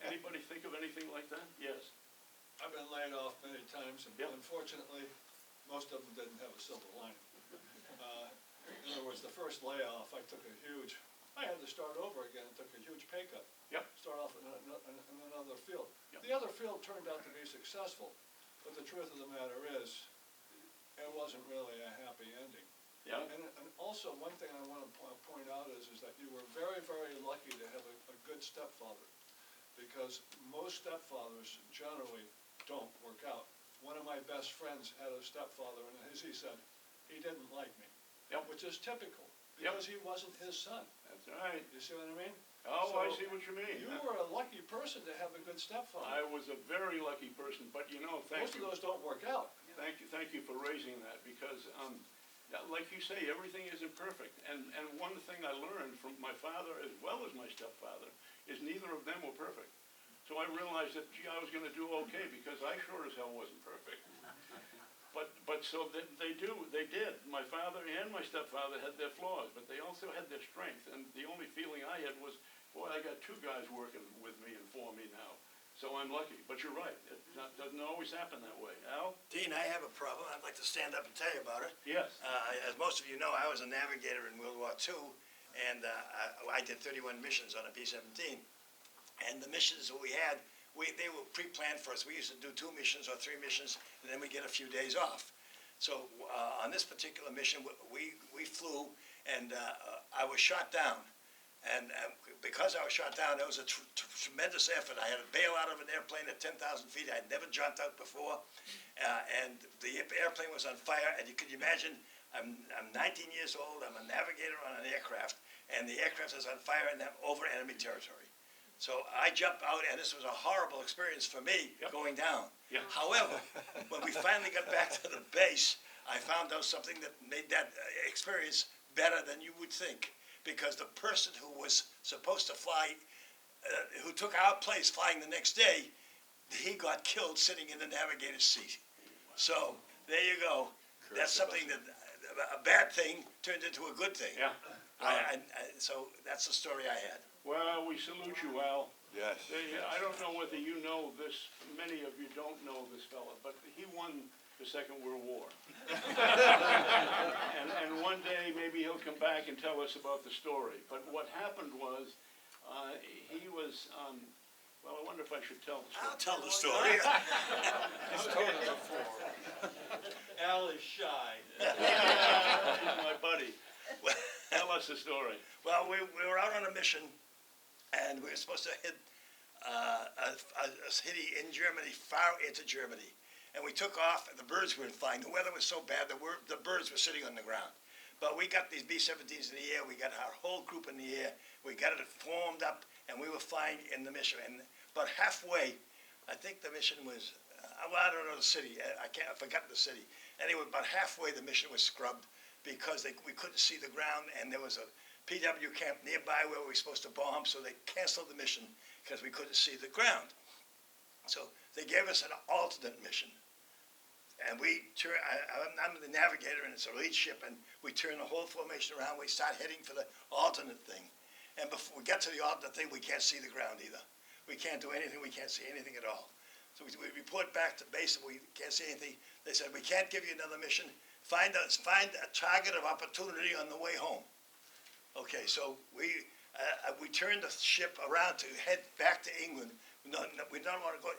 anybody think of anything like that? Yes. I've been laid off many times, and Yep. unfortunately, most of them didn't have a silver lining. In other words, the first layoff, I had to start over again, and took a huge pay cut. Yep. Start off in another field. Yep. The other field turned out to be successful, but the truth of the matter is, it wasn't really a happy ending. Yeah. And also, one thing I want to point out is that you were very, very lucky to have a good stepfather, because most stepfathers generally don't work out. One of my best friends had a stepfather, and as he said, he didn't like me. Yep. Which is typical, Yep. because he wasn't his son. That's right. You see what I mean? Oh, I So, see what you mean. You were a lucky person to have a good stepfather. I was a very lucky person, but you know, thank Most you. of those don't work out. Thank you for raising that, because, like you say, everything isn't perfect. And one thing I learned from my father as well as my stepfather is neither of them were perfect. So I realized that, gee, I was gonna do okay, because I sure as hell wasn't perfect. But so they did. My father and my stepfather had their flaws, but they also had their strengths. And the only feeling I had was, boy, I got two guys working with me and for me now. So I'm lucky. But you're right, it doesn't always happen that way. Al? Dean, I have a problem. I'd like to stand up and tell you about it. Yes. As most of you know, I was a navigator in World War II, and I did 31 missions on a B-17. And the missions that we had, they were pre-planned for us. We used to do 2 missions or 3 missions, and then we get a few days off. So on this particular mission, we flew, and I was shot down. And because I was shot down, it was a tremendous effort. I had to bail out of an airplane at 10,000 feet. I'd never jumped out before. And the airplane was on fire. And you can imagine, I'm 19 years old. I'm a navigator on an aircraft. And the aircraft is on fire, and I'm over enemy territory. So I jumped out, and this was a horrible experience for me going down. Yeah. However, when we finally got back to the base, I found out something that made that experience better than you would think. Because the person who was supposed to fly, who took our place flying the next day, he got killed sitting in the navigator's seat. So there you go. That's something that a bad thing turned into a good thing. Yeah. So that's the story I had. Well, we salute you, Al. Yes. I don't know whether you know this, many of you don't know this fella, but he won the Second World War. And one day, maybe he'll come back and tell us about the story. But what happened was, he was, well, I wonder if I should tell the story. I'll tell the story. He's told it before. Al is shy. He's my buddy. Tell us the story. Well, we were out on a mission, and we were supposed to hit a city in Germany, far into Germany. And we took off, and the birds weren't flying. The weather was so bad, the birds were sitting on the ground. But we got these B-17s in the air. We got our whole group in the air. We got it formed up, and we were flying in the mission. And about halfway, I think the mission was, well, I don't know the city. I forgot the city. Anyway, about halfway, the mission was scrubbed because we couldn't see the ground, and there was a PW camp nearby where we were supposed to bomb, so they canceled the mission because we couldn't see the ground. So they gave us an alternate mission. And I'm the navigator, and it's a lead ship, and we turn the whole formation around. We start heading for the alternate thing. And before we get to the alternate thing, we can't see the ground either. We can't do anything. We can't see anything at all. So we report back to base, and we can't see anything. They said, we can't give you another mission. Find a target of opportunity on the way home. Okay, so we turned the ship around to head back to England. We don't want to go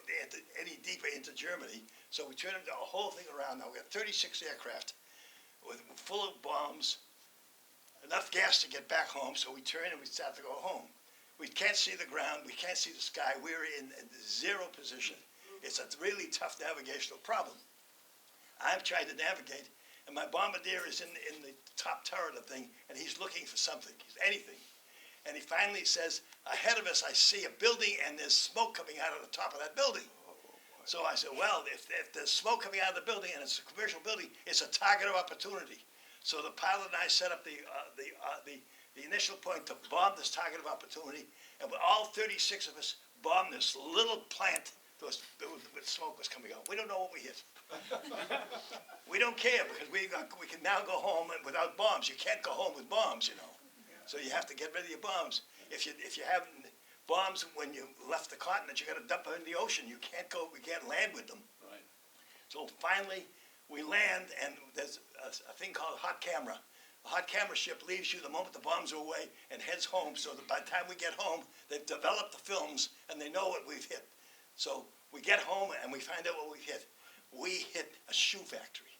any deeper into Germany, so we turned the whole thing around. Now we got 36 aircraft full of bombs, enough gas to get back home, so we turn and we start to go home. We can't see the ground, we can't see the sky, we're in zero position. It's a really tough navigational problem. I'm trying to navigate, and my bombardier is in the top turret of the thing, and he's looking for something, anything. And he finally says, ahead of us, I see a building, and there's smoke coming out of the top of that building. So I said, well, if there's smoke coming out of the building, and it's a commercial building, it's a target of opportunity. So the pilot and I set up the initial point to bomb this target of opportunity, and with all 36 of us bombed this little plant with smoke was coming out. We don't know what we hit. We don't care because we can now go home without bombs. You can't go home with bombs, you know. So you have to get rid of your bombs. If you have bombs when you left the continent, you got to dump them in the ocean. We can't land with them. Right. So finally, we land, and there's a thing called a hot camera. A hot camera ship leaves you the moment the bombs are away and heads home, so that by the time we get home, they've developed the films and they know what we've hit. So we get home and we find out what we hit. We hit a shoe factory.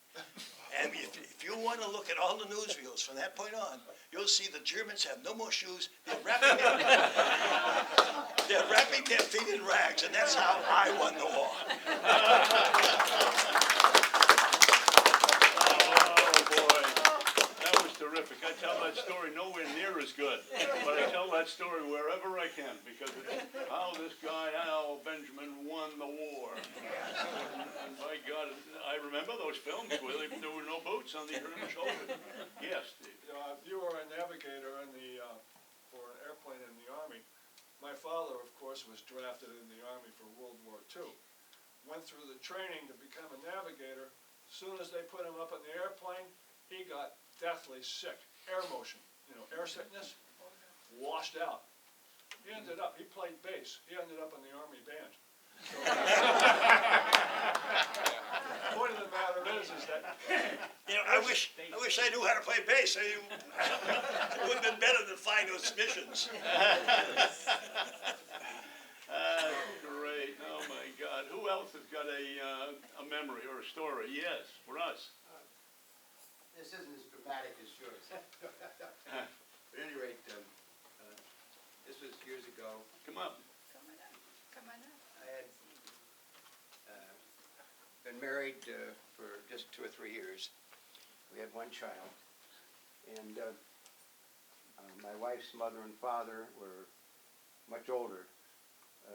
And if you want to look at all the newsreels from that point on, you'll see the Germans have no more shoes. They're wrapping their feet in rags, and that's how I won the war. Oh, boy, that was terrific. I tell that story nowhere near as good, but I tell that story wherever I can, because it's how this guy, Al Benjamin, won the war. And by God, I remember those films where there were no boots on the German shoulder. Yes, Steve. If you were a navigator for an airplane in the Army, my father, of course, was drafted in the Army for World War II. Went through the training to become a navigator. As soon as they put him up in the airplane, he got deathly sick. Air motion, air sickness, washed out. He played bass. He ended up in the Army band. So, the point of the matter is that I wish I knew how to play bass. It would have been better than flying those missions. Great. Oh, my God. Who else has got a memory or a story? Yes, Russ. This isn't as dramatic as yours. At any rate, this was years ago. Come up. Come on up. I had been married for just 2 or 3 years. We had one child, and my wife's mother and father were much older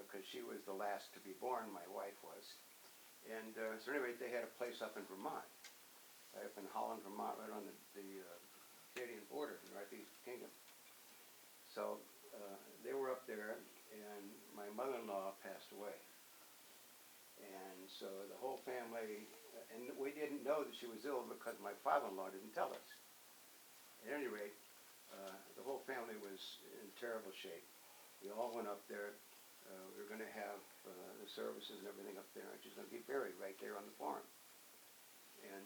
because she was the last to be born, my wife was. And so anyway, they had a place up in Vermont, up in Holland, Vermont, right on the Canadian border, the Northeast Kingdom. So they were up there, and my mother-in-law passed away. And so the whole family, and we didn't know that she was ill because my father-in-law didn't tell us. At any rate, the whole family was in terrible shape. We all went up there. We were going to have the services and everything up there, and she's going to be buried right there on the farm. And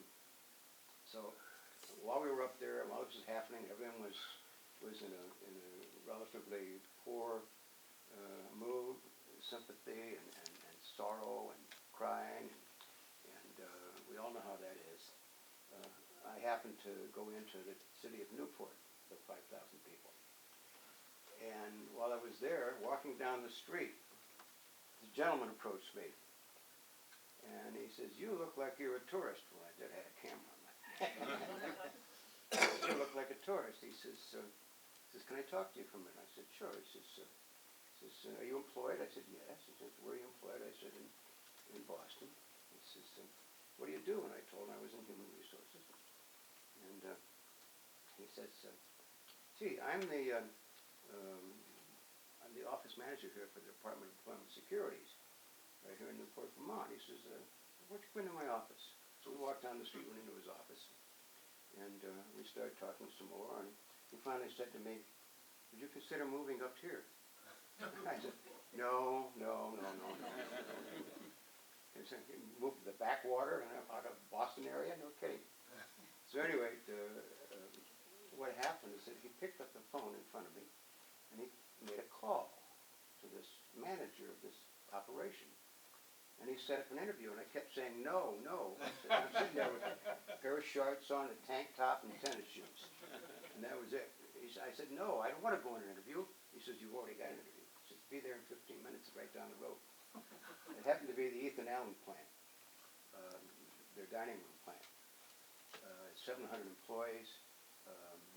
so while we were up there, while this was happening, everyone was in a relatively poor mood, sympathy and sorrow and crying, and we all know how that is. I happened to go into the city of Newport with 5,000 people. And while I was there, walking down the street, this gentleman approached me. And he says, "You look like you're a tourist." Well, I did have a camera on my "You look like a tourist." He says, "Can I talk to you for a minute?" I said, "Sure." He says, "Are you employed?" I said, "Yes." He says, "Where are you employed?" I said, in Boston. He says, "What do you do?" And I told him I was in human resources. And he says, "Gee, I'm the office manager here for the Department of Employment Securities, right here in Newport, Vermont." He says, "Why don't you come into my office?" So we walked down the street, went into his office, and we started talking some more. And he finally said to me, "Would you consider moving up here?" I said, No. He said, "Move to the backwater and out of Boston area? No kidding." So anyway, what happened is that he picked up the phone in front of me, and he made a call to this manager of this operation. And he set up an interview, and I kept saying, no. I'm sitting there with a pair of shorts on, a tank top, and tennis shoes. And that was it. I said, "No, I don't want to go on an interview." He says, "You've already got an interview." He says, "Be there in 15 minutes, right down the road." It happened to be the Ethan Allen plant, their dining room plant. 700 employees,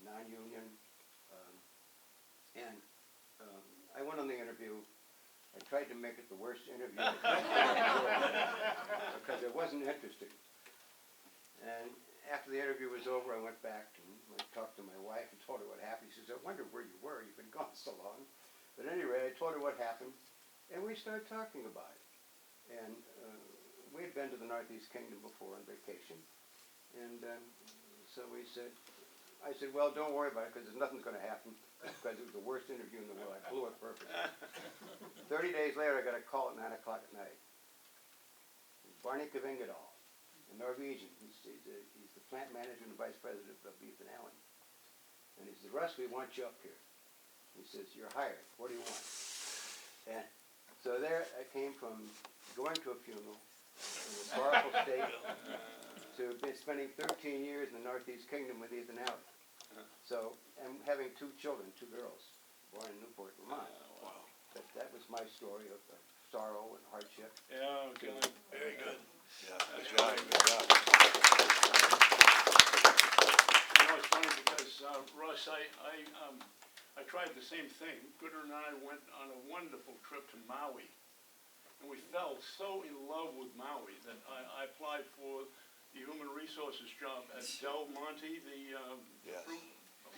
non-union. And I went on the interview. I tried to make it the worst interview because it wasn't interesting. And after the interview was over, I went back and I talked to my wife and told her what happened. She says, I wonder where you were, you've been gone so long. But anyway, I told her what happened, and we started talking about it. And we had been to the Northeast Kingdom before on vacation, and so I said, well, don't worry about it, because nothing's going to happen, because it was the worst interview in the world. I blew it purposely. 30 days later, I got a call at 9 o'clock at night. Barney Kavingedal, a Norwegian. He's the plant manager and vice president of Beef and Allen. And he says, Russ, we want you up here. He says, you're hired. What do you want? And so there I came from going to a funeral in a sorrowful state to spending 13 years in the Northeast Kingdom with Ethan Allen. So, and having 2 children, 2 girls, born in Newport, Vermont. Wow. That was my story of sorrow and hardship. Yeah, okay. Very good. Yeah, good job, good job. You know, it's funny because, Russ, I tried the same thing. Gooder and I went on a wonderful trip to Maui. And we fell so in love with Maui that I applied for the human resources job at Del Monte, the Yes. fruit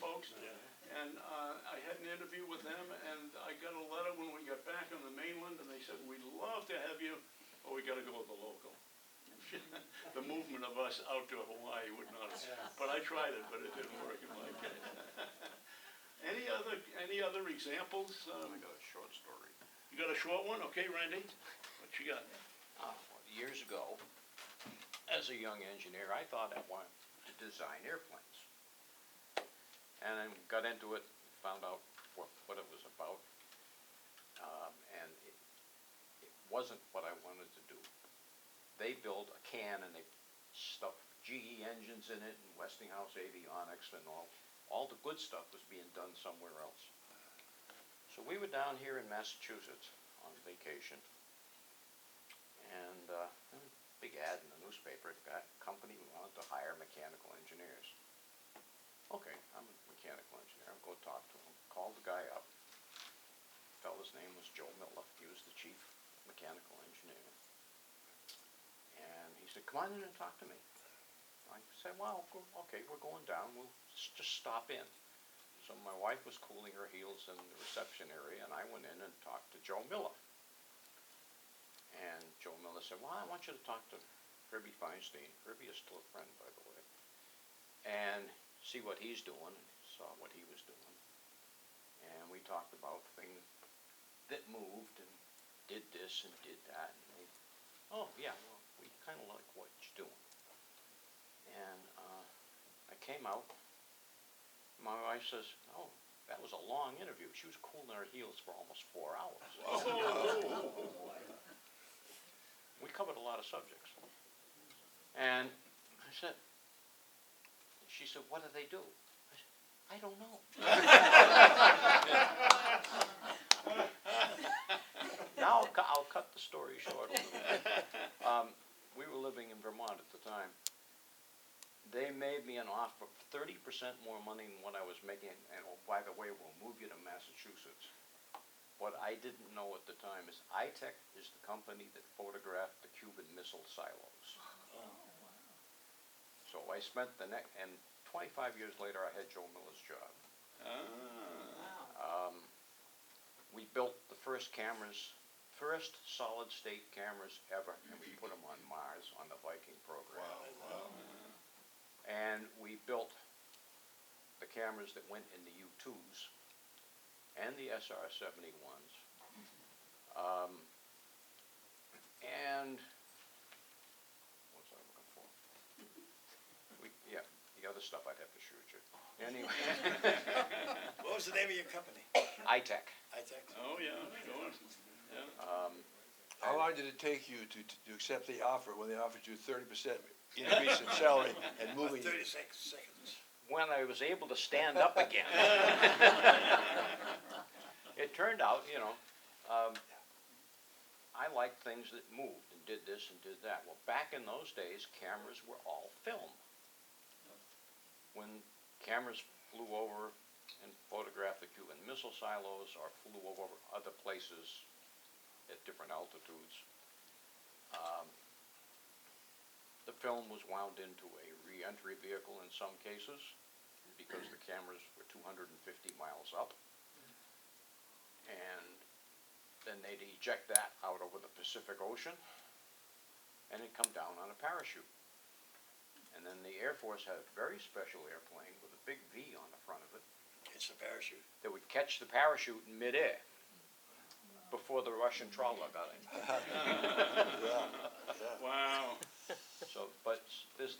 folks. And I had an interview with them, and I got a letter when we got back on the mainland, and they said, we'd love to have you, but we gotta go with the local. The movement of us out to Hawaii would not have, but I tried it, but it didn't work in my case. Any other examples? I got a short story. You got a short one? Okay, Randy, what you got? Years ago, as a young engineer, I thought I wanted to design airplanes. And I got into it, found out what it was about, and it wasn't what I wanted to do. They built a can and they stuffed GE engines in it and Westinghouse avionics, and all the good stuff was being done somewhere else. So we were down here in Massachusetts on vacation, and big ad in the newspaper, a company wanted to hire mechanical engineers. Okay, I'm a mechanical engineer, I'll go talk to him. Called the guy up. The fellow's name was Joe Miller. He was the chief mechanical engineer. And he said, come on in and talk to me. I said, well, okay, we're going down, we'll just stop in. So my wife was cooling her heels in the reception area, and I went in and talked to Joe Miller. And Joe Miller said, well, I want you to talk to Herbie Feinstein. Herbie is still a friend, by the way. And see what he's doing, and saw what he was doing. And we talked about things that moved and did this and did that. And they, oh, yeah, well, we kind of like what you're doing. And I came out. My wife says, oh, that was a long interview. She was cooling her heels for almost 4 hours. We covered a lot of subjects. And I said, she said, what do they do? I said, I don't know. Now I'll cut the story short a little bit. We were living in Vermont at the time. They made me an offer of 30% more money than what I was making, and oh, by the way, we'll move you to Massachusetts. What I didn't know at the time is ITEC is the company that photographed the Cuban missile silos. So I spent the next, and 25 years later, I had Joe Miller's job. We built the first solid-state cameras ever, and we put them on Mars on the Viking program. And we built the cameras that went in the U-2s and the SR-71s. And what was I looking for? The other stuff I'd have to shoot you. Anyway. What was the name of your company? ITEC. ITEC? Oh, yeah, sure. Yeah. How long did it take you to accept the offer when they offered you 30% increase in salary and moving you? 36 seconds. When I was able to stand up again. It turned out, I liked things that moved and did this and did that. Well, back in those days, cameras were all film. When cameras flew over and photographed the Cuban missile silos or flew over other places at different altitudes, the film was wound into a re-entry vehicle in some cases, because the cameras were 250 miles up. And then they'd eject that out over the Pacific Ocean, and it'd come down on a parachute. And then the Air Force had a very special airplane with a big V on the front of it It's a parachute. that would catch the parachute in midair before the Russian trawler got it. Wow. So, but this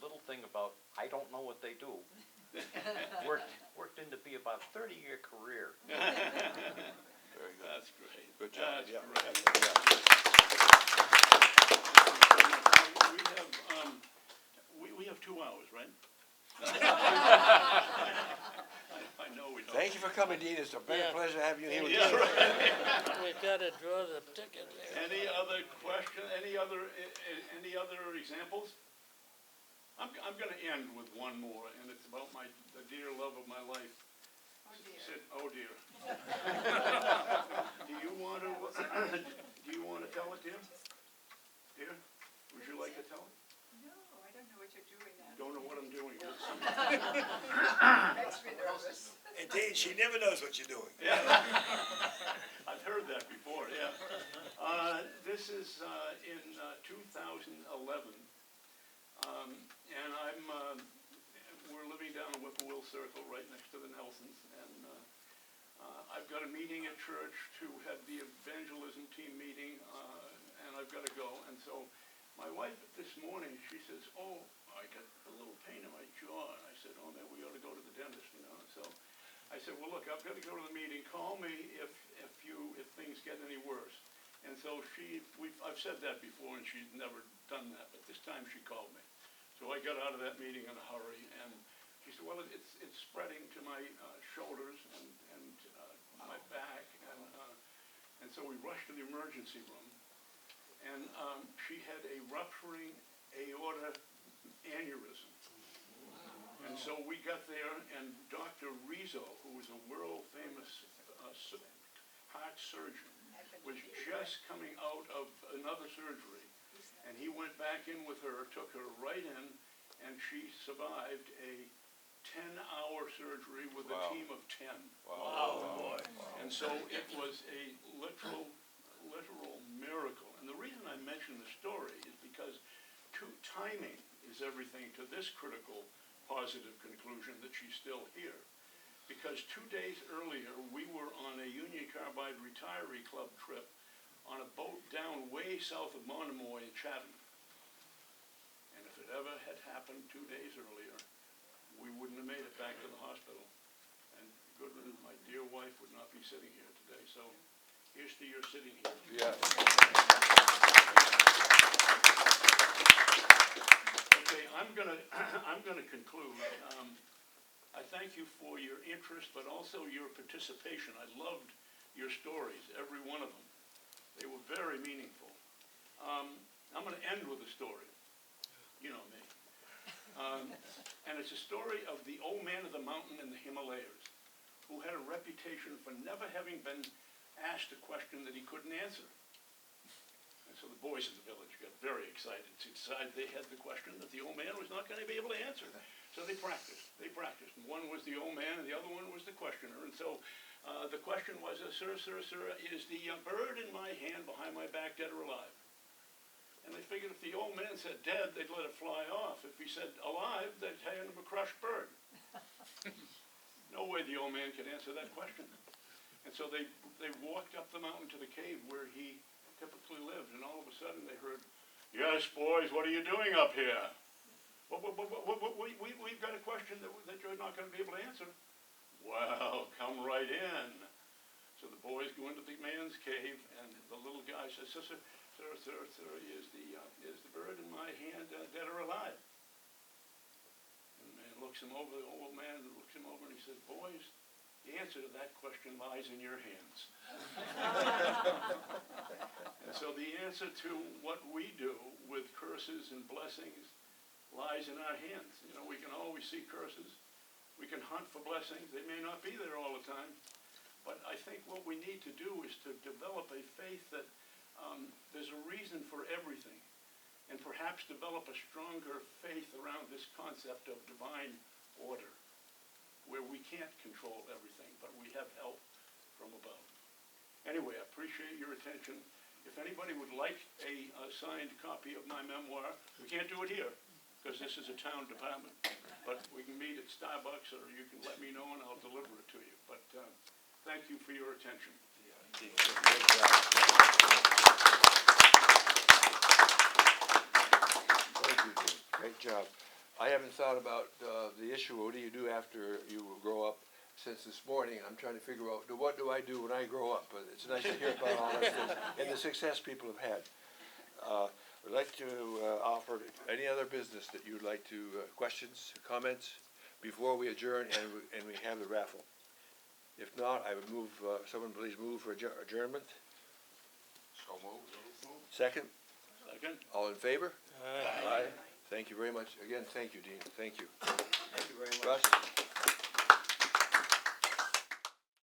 little thing about, I don't know what they do, worked into be about a 30-year career. Very good. That's great. Good job, That's yeah. great. We have 2 hours, right? I know we don't. Thank you for coming, Dean. It's a very Yeah. pleasure having you here with Yeah, us. right. We've got to draw the ticket there. Any other question, any other examples? I'm gonna end with one more, and it's about the dear love of my life. Oh dear. Oh dear. Do you want to tell it, dear? Dear, would you like to tell it? No, I don't know what you're doing now. Don't know what I'm doing. Makes me nervous. Indeed, she never knows what you're doing. Yeah. I've heard that before, yeah. This is in 2011. And we're living down in Whippoorwill Circle right next to the Nelsons. And I've got a meeting at church to have the evangelism team meeting, and I've got to go. And so my wife this morning, she says, oh, I got a little pain in my jaw. And I said, oh, maybe we ought to go to the dentist, you know. And so I said, well, look, I've got to go to the meeting. Call me if things get any worse. And so I've said that before, and she's never done that, but this time she called me. So I got out of that meeting in a hurry, and she said, well, it's spreading to my shoulders and my back, and so we rushed to the emergency room, and she had a rupturing aorta aneurysm. And so we got there, and Dr. Rizzo, who was a world-famous heart surgeon, was just coming out of another surgery, and he went back in with her, took her right in, and she survived a 10-hour surgery with a team of 10. Wow. Boy. And so it was a literal miracle. And the reason I mention the story is because timing is everything to this critical positive conclusion that she's still here. Because 2 days earlier, we were on a Union Carbide retiree club trip on a boat down way south of Monomoy in Chatham. And if it ever had happened 2 days earlier, we wouldn't have made it back to the hospital. And Goodwin, my dear wife, would not be sitting here today. So here's to your sitting here. Yeah. Okay, I'm gonna conclude. I thank you for your interest, but also your participation. I loved your stories, every one of them. They were very meaningful. I'm going to end with a story. You know me. And it's a story of the old man of the mountain in the Himalayas, who had a reputation for never having been asked a question that he couldn't answer. And so the boys in the village got very excited to decide they had the question that the old man was not going to be able to answer. So they practiced. And one was the old man, and the other one was the questioner. And so the question was, sir, is the bird in my hand behind my back dead or alive? And they figured if the old man said dead, they'd let it fly off. If he said alive, they'd hand him a crushed bird. No way the old man could answer that question. And so they walked up the mountain to the cave where he typically lived, and all of a sudden they heard, yes, boys, what are you doing up here? We've got a question that you're not going to be able to answer. Well, come right in. So the boys go into the man's cave, and the little guy says, sir, is the bird in my hand dead or alive? And the man looks him over, the old man looks him over, and he says, boys, the answer to that question lies in your hands. And so the answer to what we do with curses and blessings lies in our hands. You know, we can always see curses. We can hunt for blessings. They may not be there all the time. But I think what we need to do is to develop a faith that there's a reason for everything. and perhaps develop a stronger faith around this concept of divine order, where we can't control everything, but we have help from above. Anyway, I appreciate your attention. If anybody would like a signed copy of my memoir, we can't do it here, because this is a town department, but we can meet at Starbucks, or you can let me know and I'll deliver it to you. But thank you for your attention. Thank you, Dean. Great job. I haven't thought about the issue, what do you do after you grow up? Since this morning, I'm trying to figure out, what do I do when I grow up? But it's nice to hear about all that stuff and the success people have had. I'd like to offer any other business that you'd like to, questions, comments, before we adjourn and we have the raffle. If not, I would move, someone please move for adjournment. So moved. Second? Second? All in favor? Aye. Thank you very much. Again, thank you, Dean. Thank you. Thank you very much. Russ?